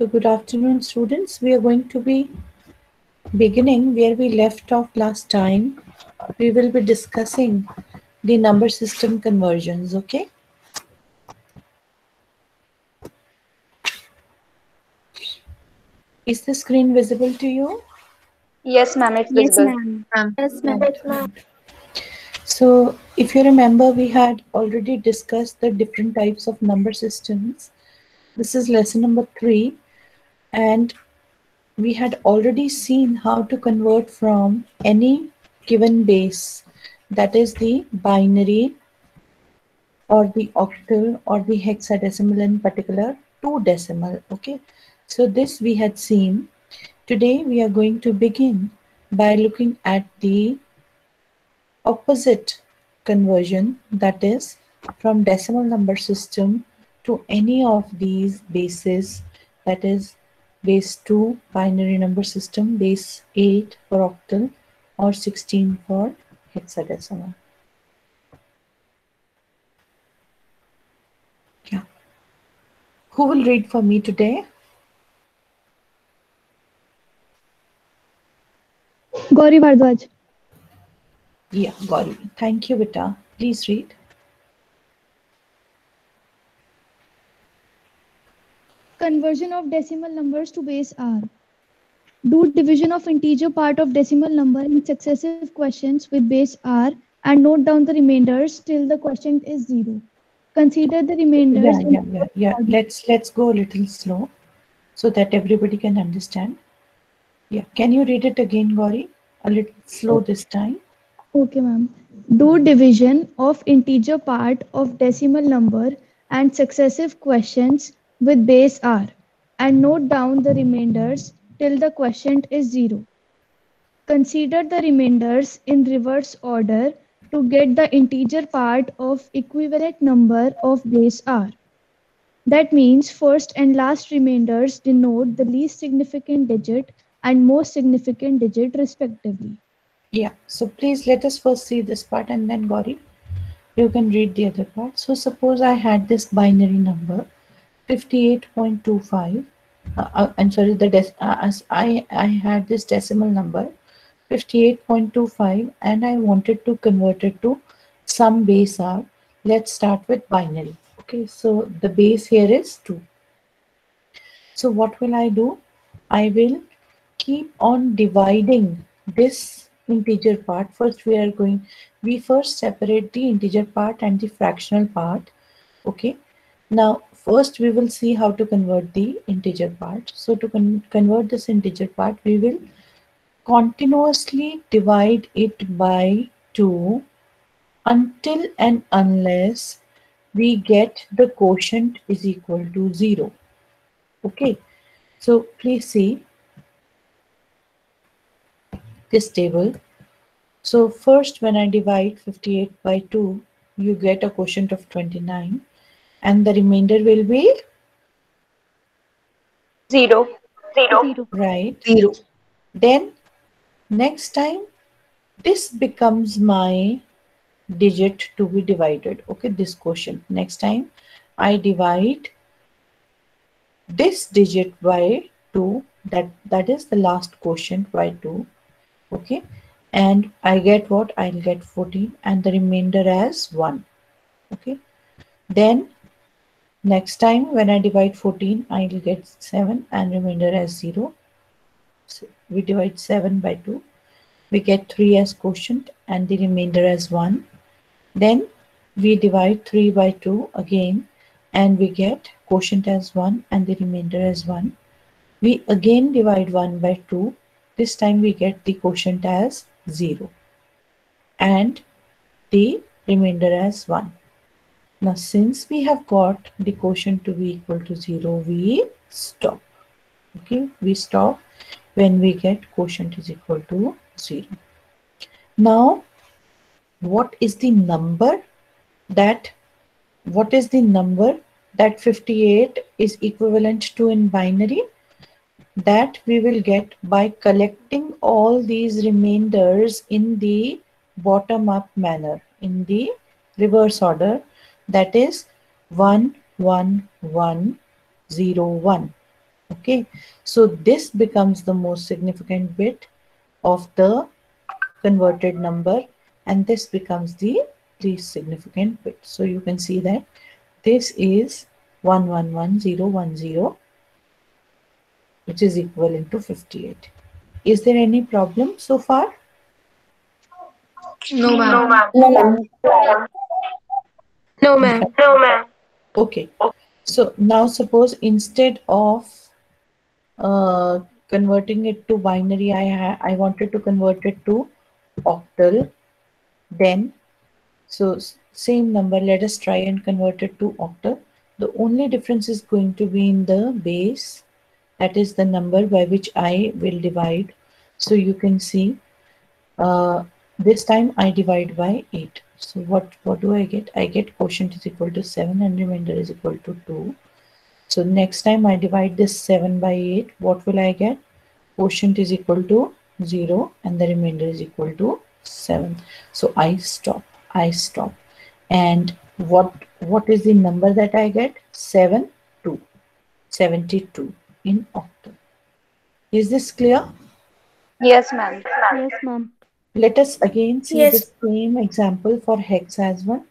So good afternoon, students. We are going to be beginning where we left off last time. We will be discussing the number system conversions, okay? Is the screen visible to you? Yes, ma'am, it's Yes, visible. ma'am. Yes, ma'am. Right. So if you remember, we had already discussed the different types of number systems. This is lesson number 3, and we had already seen how to convert from any given base, that is the binary or the octal or the hexadecimal in particular, to decimal. Okay, so this we had seen. Today we are going to begin by looking at the opposite conversion, that is from decimal number system to any of these bases, that is base 2 binary number system, base 8 for octal, or 16 for hexadecimal. Yeah. Who will read for me today? Gauri Bhardwaj. Yeah, Gauri. Thank you, Vita. Please read. Conversion of decimal numbers to base R. Do division of integer part of decimal number in successive questions with base R and note down the remainders till the quotient is 0. Consider the remainders Yeah, in yeah, yeah, yeah. order. Let's go a little slow so that everybody can understand. Yeah. Can you read it again, Gauri? A little slow this time. Okay, ma'am. Do division of integer part of decimal number and successive questions with base R and note down the remainders till the quotient is 0. Consider the remainders in reverse order to get the integer part of equivalent number of base R. That means first and last remainders denote the least significant digit and most significant digit respectively. Yeah. So please let us first see this part, and then Gauri, you can read the other part. So suppose I had this binary number 58.25. I'm sorry, as I had this decimal number 58.25 and I wanted to convert it to some base R. Let's start with binary. Okay, so the base here is 2. So what will I do? I will keep on dividing this integer part. First we first separate the integer part and the fractional part. Okay. Now first we will see how to convert the integer part. So to convert this integer part, we will continuously divide it by 2 until and unless we get the quotient is equal to 0. Okay. So please see this table. So first when I divide 58 by 2, you get a quotient of 29 and the remainder will be Zero. Zero. right. 0. Then next time this becomes my digit to be divided. Okay, this quotient. Next time I divide this digit by 2, that is the last quotient by 2. Okay, and I get what? I'll get 14 and the remainder as 1. Okay, then next time when I divide 14, I will get 7 and remainder as 0. So we divide 7 by 2. We get 3 as quotient and the remainder as 1. Then we divide 3 by 2 again and we get quotient as 1 and the remainder as 1. We again divide 1 by 2. This time we get the quotient as 0 and the remainder as 1. Now since we have got the quotient to be equal to 0, we stop. Okay, we stop when we get quotient is equal to 0. Now what is the number that 58 is equivalent to in binary? That we will get by collecting all these remainders in the bottom up manner, in the reverse order, that is 1 1 1 0 1. Okay, so this becomes the most significant bit of the converted number, and this becomes the least significant bit. So you can see that this is 111010, which is equivalent to 58. Is there any problem so far? No, ma'am. No, ma'am. No, ma'am. No, ma'am. No, ma'am. Okay, so now suppose instead of uh, converting it to binary, I wanted to convert it to octal. Then, so same number, let us try and convert it to octal. The only difference is going to be in the base, that is the number by which I will divide. So you can see this time I divide by 8. So what do I get? I get quotient is equal to 7 and remainder is equal to 2. So next time I divide this 7 by 8, what will I get? Quotient is equal to 0 and the remainder is equal to 7. So I stop. And what is the number that I get? 72 in octal. Is this clear? Yes, ma'am. Yes, ma'am. Let us again see the Yes. same example for hex as one.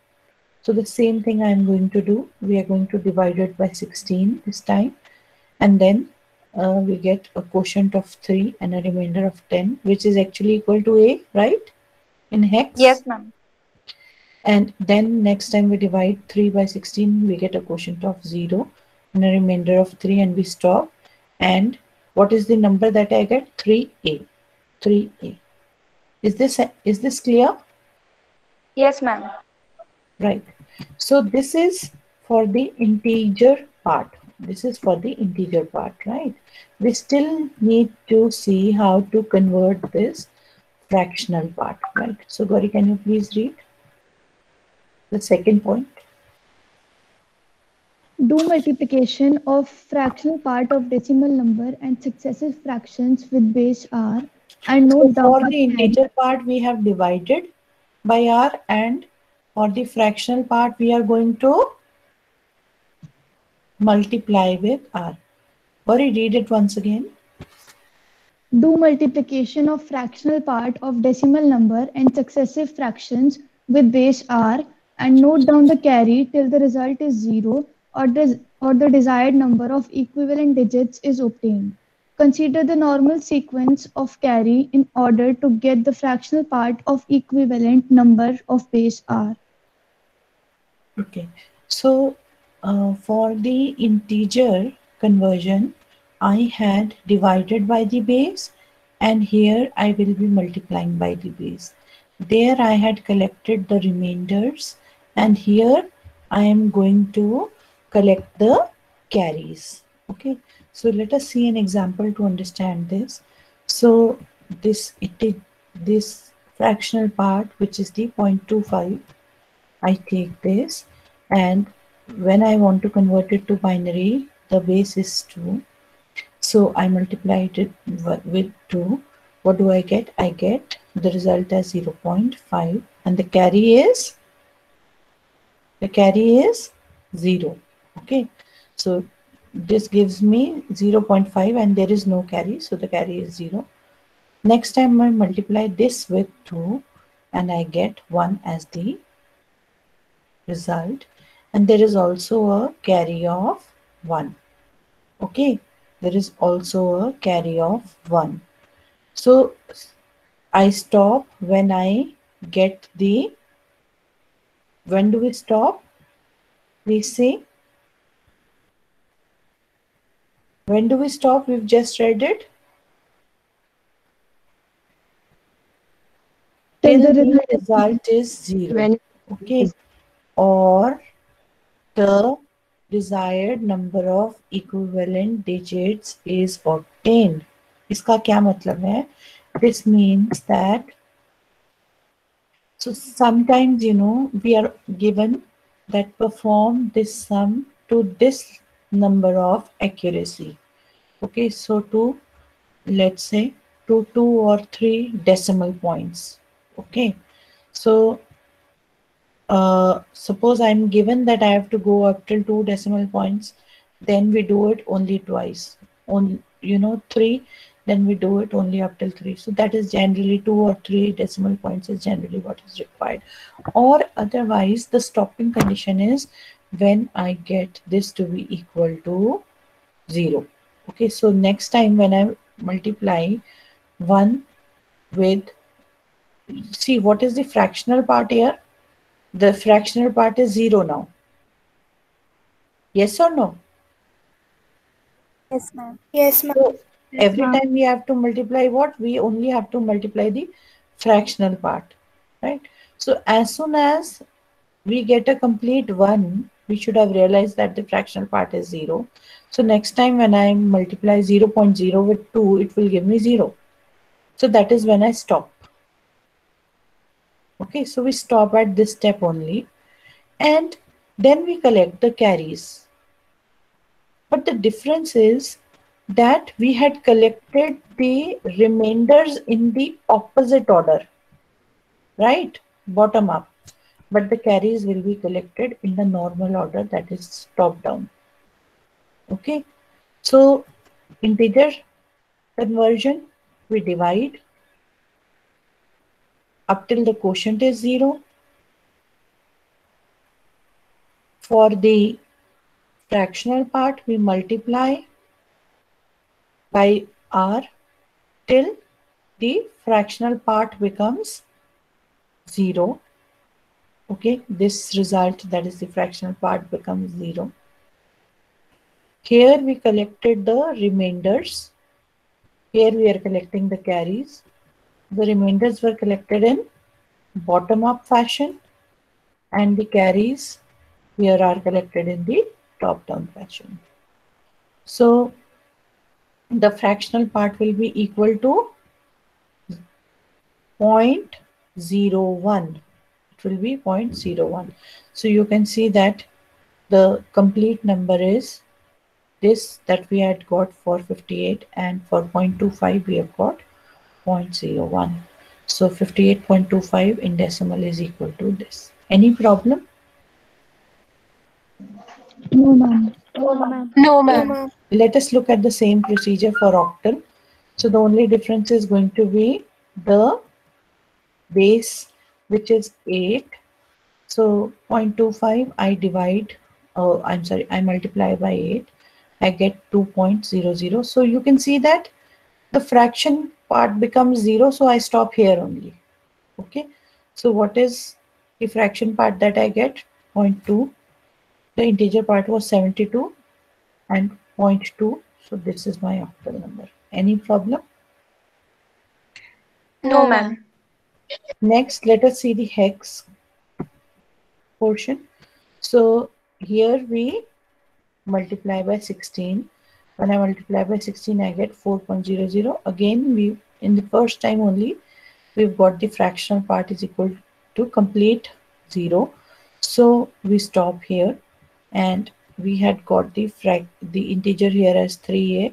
So the same thing I am going to do. We are going to divide it by 16 this time. And then we get a quotient of 3 and a remainder of 10, which is actually equal to A, right? In hex. Yes, ma'am. And then next time we divide 3 by 16, we get a quotient of 0 and a remainder of 3, and we stop. And what is the number that I get? 3A. 3A. Is this clear? Yes, ma'am. Right. So this is for the integer part. This is for the integer part, right? We still need to see how to convert this fractional part, right? So Gauri, can you please read the second point? Do multiplication of fractional part of decimal number and successive fractions with base r, and So note down for the the carry. integer part, we have divided by r, and for the fractional part, we are going to multiply with r. Gauri, read it once again. Do multiplication of fractional part of decimal number and successive fractions with base r, and note down the carry till the result is 0 or the desired number of equivalent digits is obtained. Consider the normal sequence of carry in order to get the fractional part of equivalent number of base r. Okay, so for the integer conversion, I had divided by the base, and here I will be multiplying by the base. There I had collected the remainders, and here I am going to collect the carries. Okay, so let us see an example to understand this. So this fractional part, which is the 0.25, I take this, and when I want to convert it to binary, the base is 2. So I multiply it with 2. What do I get? I get the result as 0.5, and the carry is 0. Okay, so this gives me 0.5 and there is no carry, so the carry is 0. Next time I multiply this with 2 and I get 1 as the result, and there is also a carry of 1. Okay, there is also a carry of 1. So I stop when I get the, when do we stop? Please say, when do we stop? We've just read it. Till the result is 0. When Okay, or the desired number of equivalent digits is obtained. इसका क्या मतलब है? This means that, so sometimes, you know, we are given that perform this sum to this number of accuracy. Okay, so to, let's say, to 2 or 3 decimal points. Okay, so suppose I'm given that I have to go up till 2 decimal points, then we do it only twice. on 3, then we do it only up till 3. So that is generally 2 or 3 decimal points is generally what is required. Or otherwise, the stopping condition is when I get this to be equal to 0. Okay, so next time when I multiply 1 with, see what is the fractional part here? The fractional part is 0 now. Yes or no? Yes, ma'am. Yes, ma'am. So Yes, every ma'am. time we have to multiply what? We only have to multiply the fractional part, right? So as soon as we get a complete 1, we should have realized that the fractional part is 0. So next time when I multiply 0.0 with 2, it will give me 0. So that is when I stop. Okay, so we stop at this step only. And then we collect the carries. But the difference is that we had collected the remainders in the opposite order, right? Bottom up. But the carries will be collected in the normal order, that is top down. Okay, so integer conversion, we divide up till the quotient is 0. For the fractional part, we multiply by r till the fractional part becomes 0. Okay, this result, that is the fractional part, becomes 0. Here we collected the remainders. Here we are collecting the carries. The remainders were collected in bottom-up fashion, and the carries here are collected in the top-down fashion. So the fractional part will be equal to 0.01. It will be 0.01. So you can see that the complete number is this that we had got for 58, and for 0.25 we have got 0.01. So 58.25 in decimal is equal to this. Any problem? No, ma'am. No, ma'am. Let us look at the same procedure for octal. So the only difference is going to be the base, which is 8. So 0.25 I divide, oh, I'm sorry, I multiply by 8. I get 2.00. So you can see that the fraction part becomes 0. So I stop here only. Okay. So what is the fraction part that I get? 0.2. The integer part was 72 and 0.2. So this is my octal number. Any problem? No, ma'am. Next, let us see the hex portion. So here we multiply by 16. When I multiply by 16, I get 4.00. Again, we in the first time only, we've got the fractional part is equal to complete 0. So we stop here, and we had got the integer here as 3a.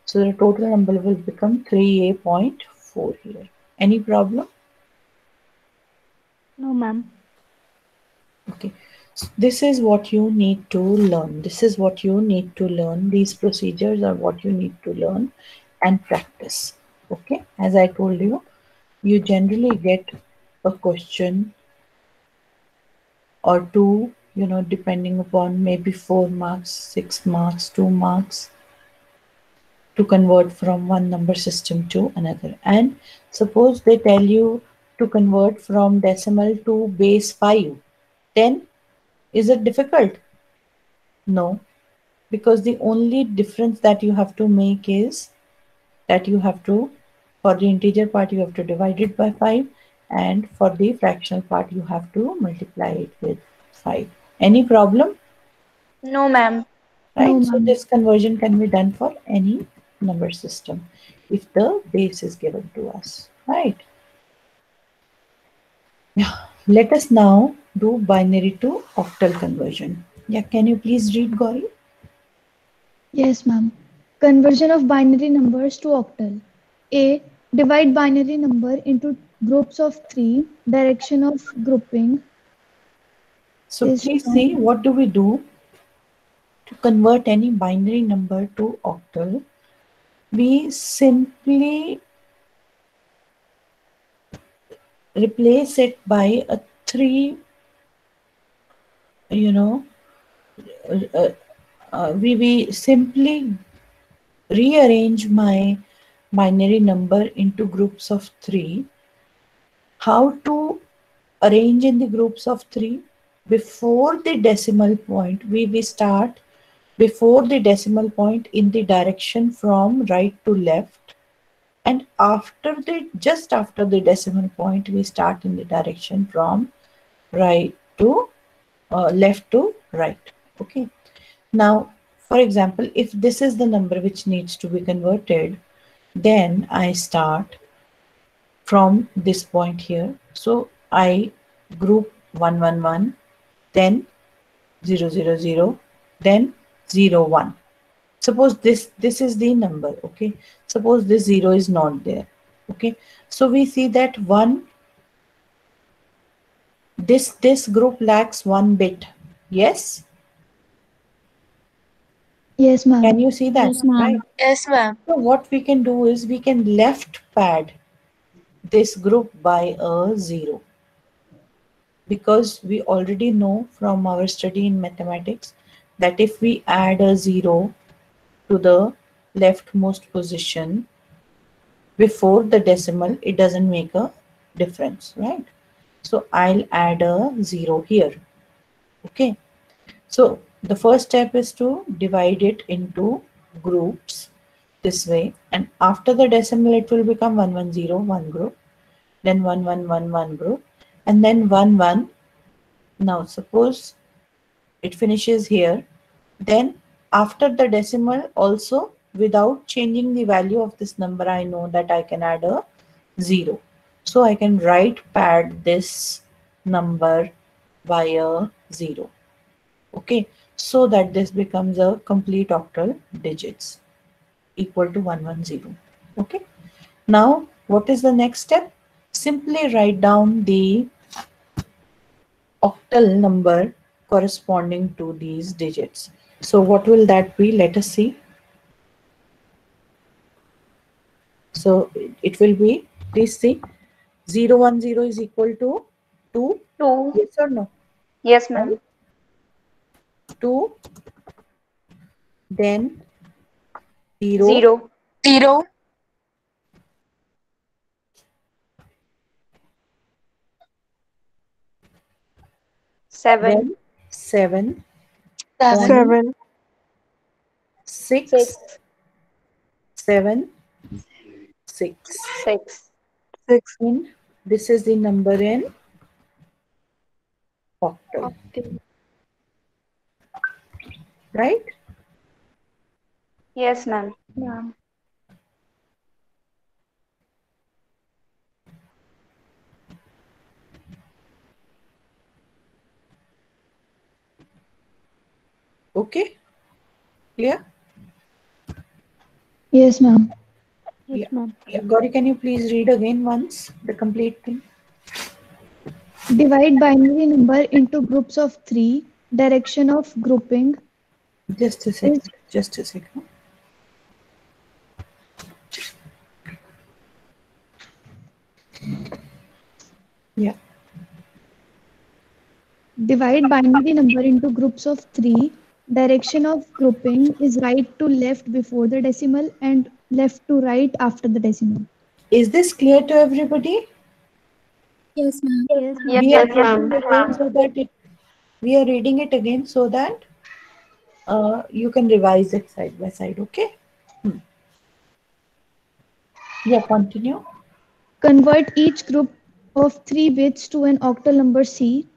So the total number will become 3a.4 here. Any problem? No, ma'am. Okay. So this is what you need to learn. This is what you need to learn. These procedures are what you need to learn and practice. Okay. As I told you, you generally get a question or two, depending upon maybe 4 marks, 6 marks, 2 marks, to convert from one number system to another. And suppose they tell you to convert from decimal to base 5, then is it difficult? No, because the only difference that you have to make is that you have to, for the integer part, you have to divide it by 5, and for the fractional part, you have to multiply it with 5. Any problem? No, ma'am. Right? No, So ma'am. this conversion can be done for any number system if the base is given to us, right? Yeah. Let us now do binary to octal conversion. Yeah, can you please read, Gauri? Yes, ma'am. Conversion of binary numbers to octal. A. Divide binary number into groups of 3. Direction of grouping So is please from see, what do we do to convert any binary number to octal? we simply replace it by a 3, you know, uh, we simply rearrange my binary number into groups of 3. How to arrange in the groups of 3? Before the decimal point, we start before the decimal point in the direction from right to left, and after the just after the decimal point we start in the direction from right to left to right. Okay, now for example, if this is the number which needs to be converted, then I start from this point here. So I group 111, then 000, then 01. Suppose this is the number. Okay, suppose this 0 is not there. Okay, so we see that one, this group lacks 1 bit. Yes, Yes, can ma'am. you see that? Yes, ma'am. Right. Yes, ma'am. So what we can do is we can left pad this group by a 0, because we already know from our study in mathematics that if we add a 0 to the leftmost position before the decimal, it doesn't make a difference, right? So I'll add a 0 here. Okay, so the first step is to divide it into groups this way, and after the decimal it will become 110, one group, then 1111 group, and then 11. Now suppose it finishes here, then after the decimal also, without changing the value of this number, I know that I can add a 0. So I can write pad this number by a 0. Okay, so that this becomes a complete octal digits equal to 110. Okay, now what is the next step? Simply write down the octal number corresponding to these digits. So what will that be? Let us see. So it will be, please see, 010 is equal to 2. 2. Yes or no? Yes, ma'am. Right? 2, then 0, 0. 0, Seven. then 7, 7, then 7. 6. 6, 7, 6. 6. 6. In this is the number in octal, Okay. right? Yes, ma'am. Yeah. Okay, clear? Yes, ma'am. Yes, Yeah. ma'am. Yeah. Gauri, can you please read again once the complete thing? Divide binary number into groups of 3. Direction of grouping Just a is second. Just a second. Yeah. divide binary number into groups of 3. Direction of grouping is right to left before the decimal and left to right after the decimal. Is this clear to everybody? yes, ma'am. Yes, ma'am. We are Yes, reading ma'am. again so that we are reading it again so that you can revise it side by side. Okay. Hmm. Yeah. Continue. Convert each group of 3 bits to an octal number C.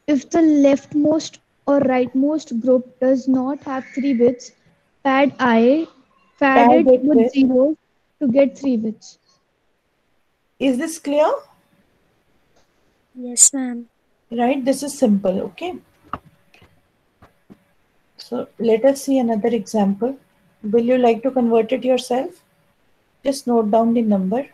If the leftmost or rightmost group does not have 3 bits, pad Pad it it with with. zeros to get 3 bits. Is this clear? Yes, ma'am. Right. This is simple. Okay. So let us see another example. Will you like to convert it yourself? Just note down the number.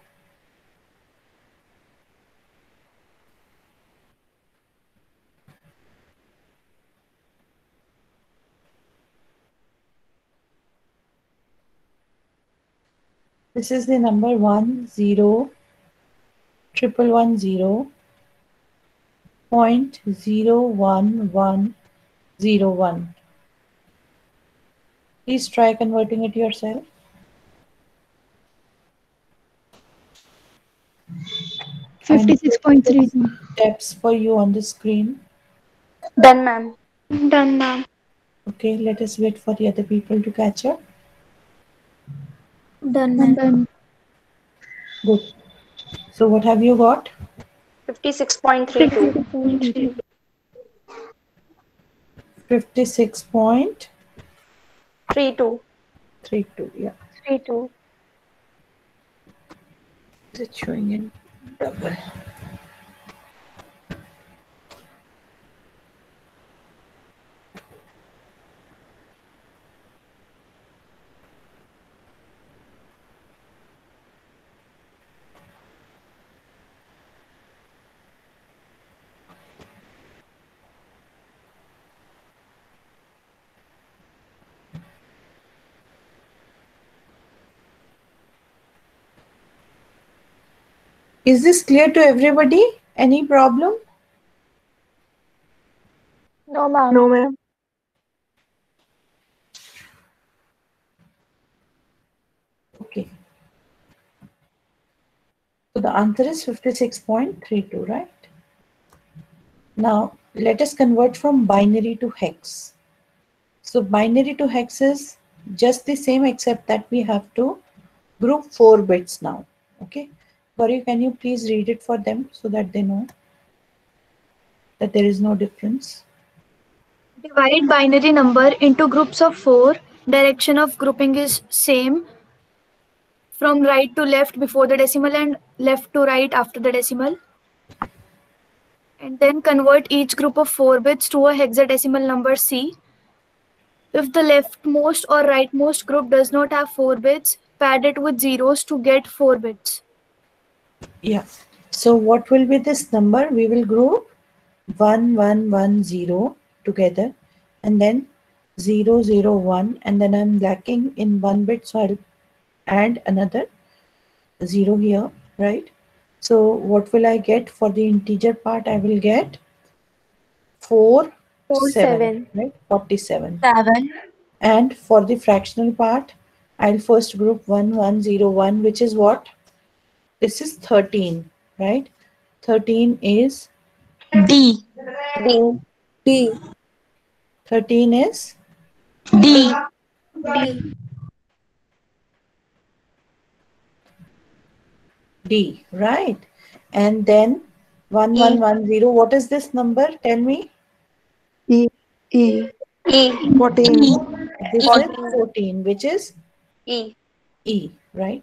This is the number 10,1110.01101. Please try converting it yourself. 56.32. Steps for you on the screen. Done, ma'am. Done, ma'am. Okay, let us wait for the other people to catch up. Done, I'm ma'am. done. Good. So what have you got? 56.32. 56.32. 32. Yeah. 32. Is it showing in double? Is this clear to everybody? Any problem? No, ma'am. No, ma'am. Okay. So the answer is 56.32, right? Now let us convert from binary to hex. So binary to hex is just the same except that we have to group 4 bits now. Okay. Gauri, can you please read it for them so that they know that there is no difference? Divide binary number into groups of 4. Direction of grouping is same from right to left before the decimal and left to right after the decimal. And then convert each group of 4 bits to a hexadecimal number C. If the leftmost or rightmost group does not have 4 bits, pad it with zeros to get 4 bits. Yeah. So what will be this number? We will group 1110 together and then 001, and then I'm lacking in 1 bit, so I'll add another 0 here, right? So what will I get for the integer part? I will get 47, right? 47. 7. And for the fractional part, I'll first group 1101, which is what? This is 13, right? 13 is D. D. D. 13 is D. D. D, right? And then 1110, what is this number? Tell me. E. E. E. 14. This is 14, which is E. E, right?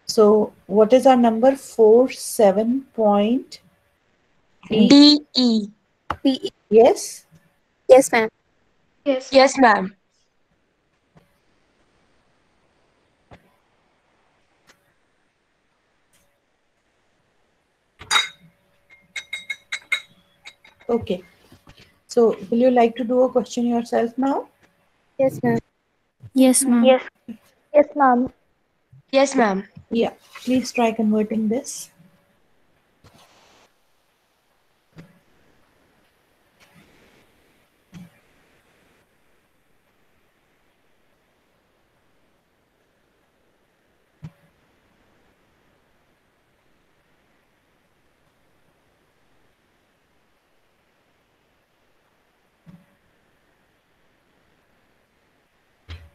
So what is our number? 47.8. D. E. D. Yes? Yes, ma'am. Yes. Yes, ma'am. Okay. So will you like to do a question yourself now? Yes, ma'am. Yes, ma'am. Yes. Yes, ma'am. Yes, ma'am. Yeah. Please try converting this.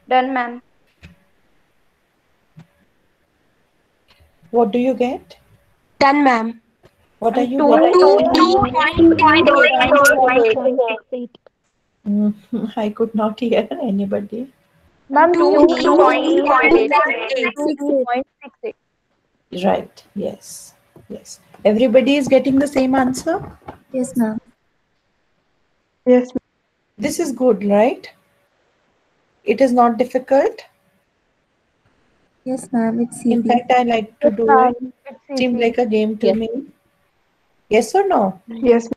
Done, ma'am. What do you get? Done, ma'am. What are you Two- getting? 2.8. I could not hear anybody. Ma'am, 2.68. 2.68. Right. Yes. Yes. Everybody is getting the same answer? Yes, ma'am. Yes, ma'am. This is good, right? It is not difficult. Yes, ma'am. It's In easy. fact, I like to do it. Seems like a game to me. Yes or no? Yes,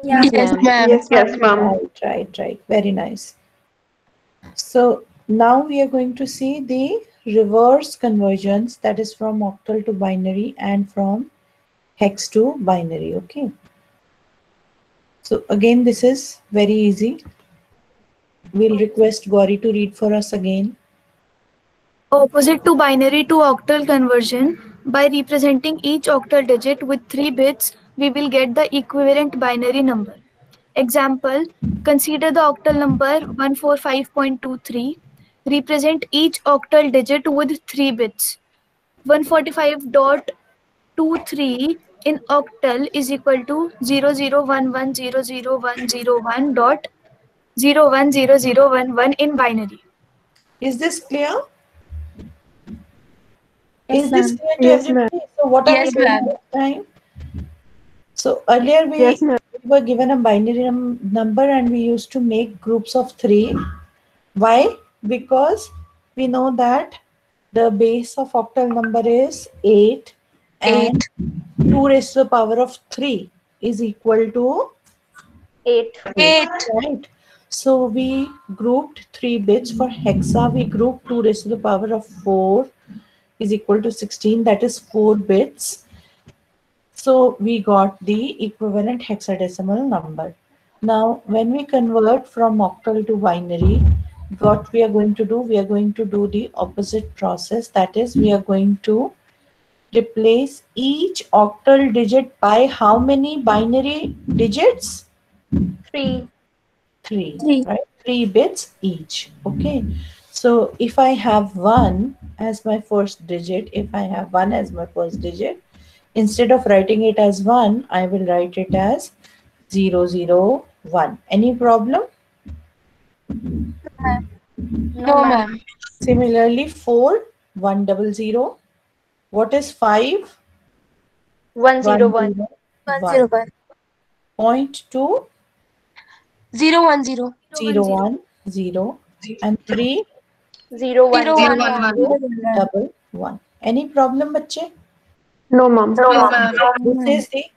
Yes, ma'am. ma'am. Yes, ma'am. Right. Very nice. So now we are going to see the reverse conversions, that is from octal to binary and from hex to binary. Okay. So again, this is very easy. We'll request Gauri to read for us again. Opposite to binary to octal conversion, by representing each octal digit with 3 bits, we will get the equivalent binary number. Example, consider the octal number 145.23. Represent each octal digit with 3 bits. 145.23 in octal is equal to 0011000101.010011 in binary. Is this clear? Yes, Is this ma'am. clear to Yes, ma'am. everybody? So what are we doing this time? So earlier Yes, ma'am. we were given a binary number and we used to make groups of 3. Why? Because we know that the base of octal number is 8 and 2 raised to the power of 3 is equal to 8. 8. Right. So we grouped 3 bits. For hexa, we grouped 2 raised to the power of 4 is equal to 16. That is 4 bits. So we got the equivalent hexadecimal number. Now, when we convert from octal to binary, what we are going to do? We are going to do the opposite process. That is, we are going to replace each octal digit by how many binary digits? 3. 3, Three. right? 3 bits each. Okay. So if I have 1 as my first digit, instead of writing it as 1, I will write it as 001. Any problem? No, ma'am. Similarly, 4, 100. What is 5? 101. 101. 0.2, 010. 010, and 3, 011. 111. Any problem, bachche? No, ma'am.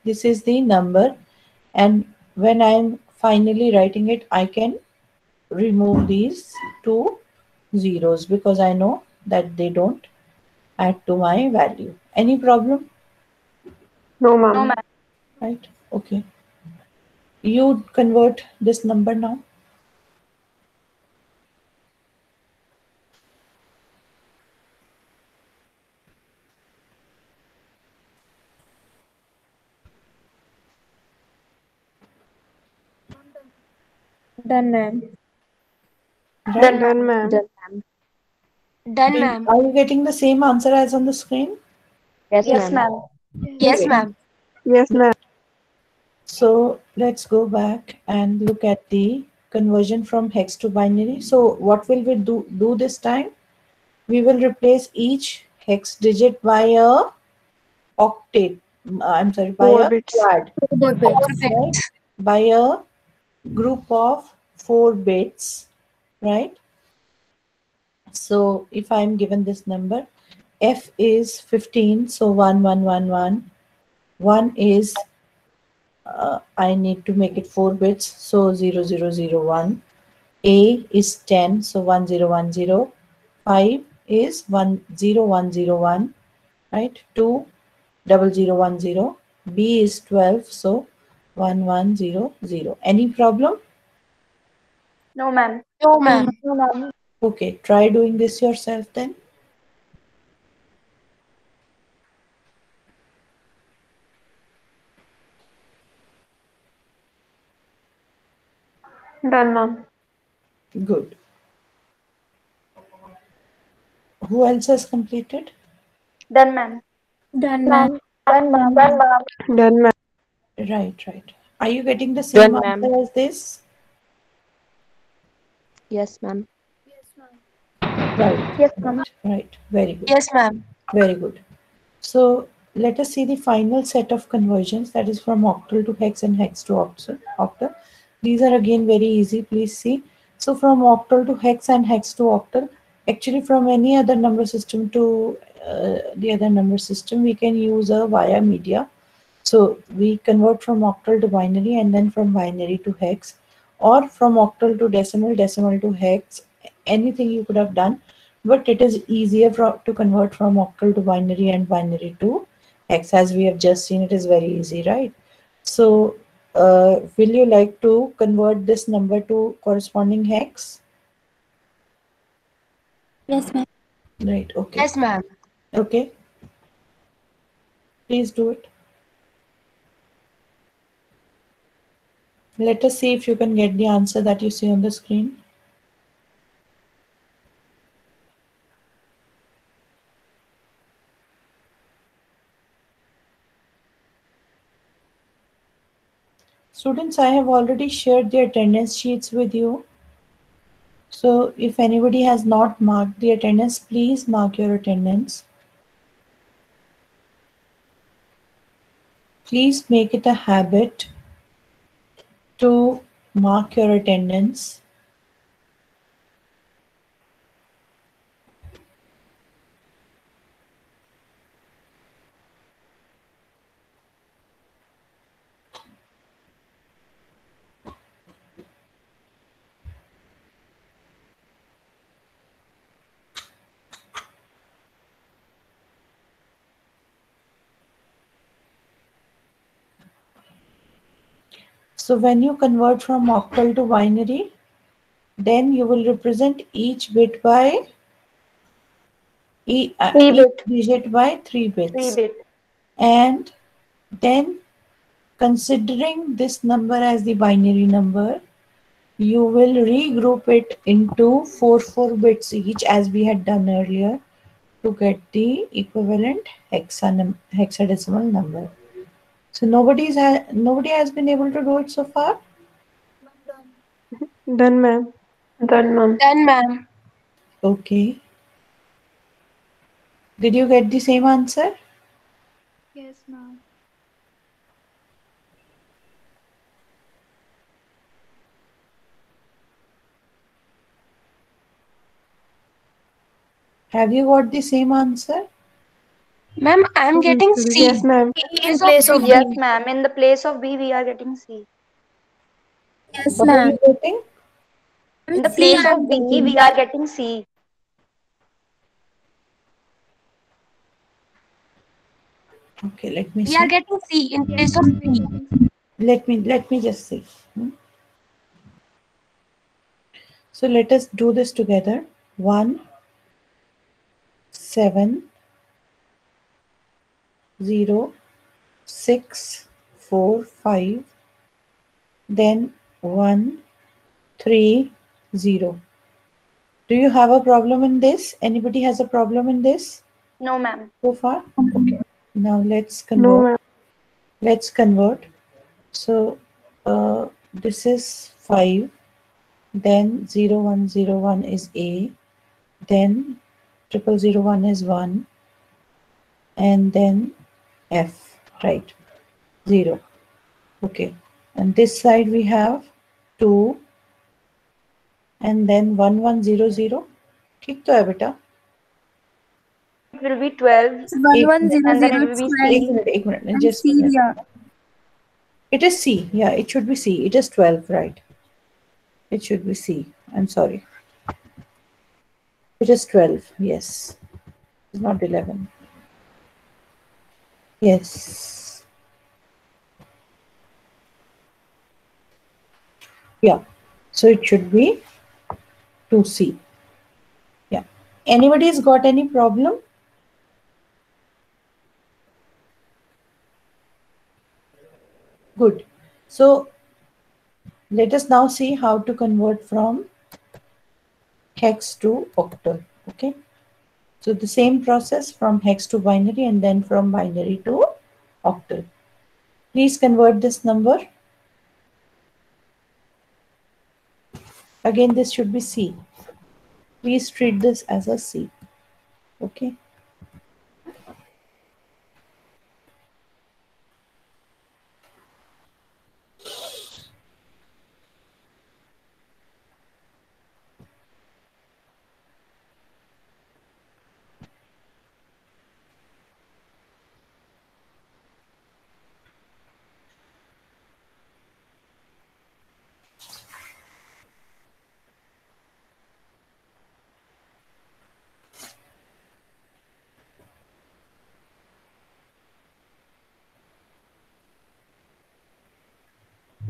This is the number, and when I'm finally writing it, I can remove these 2 zeros because I know that they don't add to my value. Any problem? No, No, ma'am. ma'am. Right? Okay. You convert this number now. Done, ma'am. Right? Done, ma'am. Done, ma'am. Are you getting the same answer as on the screen? Yes, ma'am. Yes, ma'am. Yes, ma'am. So let's go back and look at the conversion from hex to binary. So what will we do this time? We will replace each hex digit by a octet. I'm sorry, by 4 a bits. quad. Right? By a group of 4 bits, right? So if I'm given this number, F is 15, so 1111. 1 is I need to make it 4 bits, so 0001. A is 10, so 1010. 5 is 10101, right? 2, 0010. B is 12, so 1100. Any problem? No, ma'am. No, ma'am. Okay, try doing this yourself then. Done, ma'am. Good. Who else has completed? Done, ma'am. Done, ma'am. Done, ma'am. Right, right. Are you getting the same Done, answer ma'am. as this? Yes, ma'am. Right. Yes, ma'am. Right. Very good. Yes, ma'am. Very good. So let us see the final set of conversions, that is from octal to hex and hex to octal. These are again very easy. Please see. So from octal to hex and hex to octal, actually from any other number system to the other number system, we can use a via media. So we convert from octal to binary and then from binary to hex, or from octal to decimal, decimal to hex. anything you could have done, but it is easier to convert from octal to binary and binary to hex. As we have just seen, it is very easy, right? So will you like to convert this number to corresponding hex? Yes, ma'am. Right, okay. Yes, ma'am. Okay. Please do it. Let us see if you can get the answer that you see on the screen. Students, I have already shared the attendance sheets with you. So if anybody has not marked the attendance, please mark your attendance. Please make it a habit to mark your attendance. So when you convert from octal to binary, then you will represent each bit by each digit by 3 bits. 3 bit. And then considering this number as the binary number, you will regroup it into 4 bits each, as we had done earlier, to get the equivalent hexadecimal number. So nobody has been able to do it so far? Done, ma'am. Done, ma'am. Done, ma'am. Okay. Did you get the same answer? Yes, ma'am. Have you got the same answer? Ma'am, I'm getting C. Yes, ma'am. In place of Yes, B. ma'am. In the place of B, we are getting C. Yes, What are ma'am. you getting? In the C, place I'm of B, getting. we are getting C. Okay, let me We are see. getting C in Yes, place of ma'am. C. Let me just see. So let us do this together. 1, 7, 0, 6, 4, 5, then 1, 3, 0. Do you have a problem in this? Anybody has a problem in this No, ma'am. so far? Okay. Now let's No, convert. ma'am. Let's convert. So this is 5. Then 0101 is A. Then 0001 is 1. And then F, right? 0. Okay. And this side we have 2 and then 1100. ठीक तो है बेटा? It will be 12, एक minute, and then it will be C. एक minute, just a minute. It is C. Yeah, it should be C. It is 12, right? It should be C. I'm sorry. It is 12. Yes. It's not 11. Yes. Yeah. So it should be 2C. Yeah. Anybody's got any problem? Good. So let us now see how to convert from hex to octal. Okay. So the same process from hex to binary and then from binary to octal. Please convert this number. Again, this should be C. Please treat this as a C. Okay.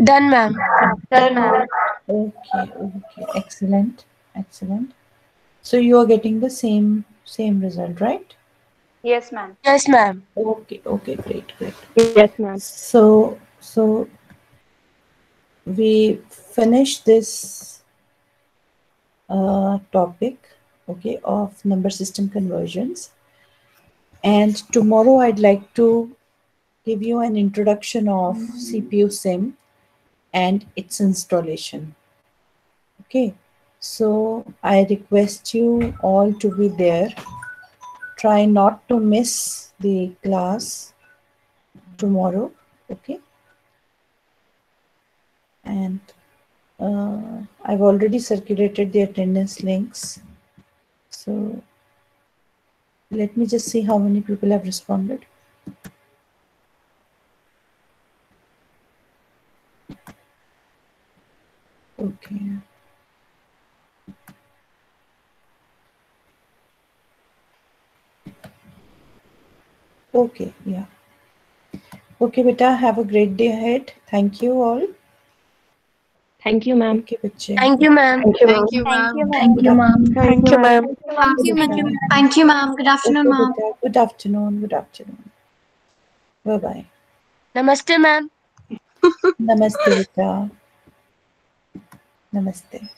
Done, ma'am. Done, ma'am. Okay, excellent. So you are getting the same result, right? Yes, ma'am. Yes, ma'am. Okay, great. Yes, ma'am. So we finished this topic, okay, of number system conversions. And tomorrow I'd like to give you an introduction of CPU SIM and its installation. Okay, so I request you all to be there. Try not to miss the class tomorrow, okay? And I've already circulated the attendance links. So let me just see how many people have responded. Okay. Okay, yeah. Okay, beta, have a great day ahead. Thank you all. Thank you, ma'am. Okay, बच्चे. Thank you, ma'am. Thank you, ma'am. Thank you, ma'am. Thank you, ma'am. Thank you, ma'am. Thank you, ma'am. Thank you, ma'am. Good afternoon, Okay, ma'am. beta. Good afternoon. Bye-bye. Namaste, ma'am. Namaste, beta. Namaste.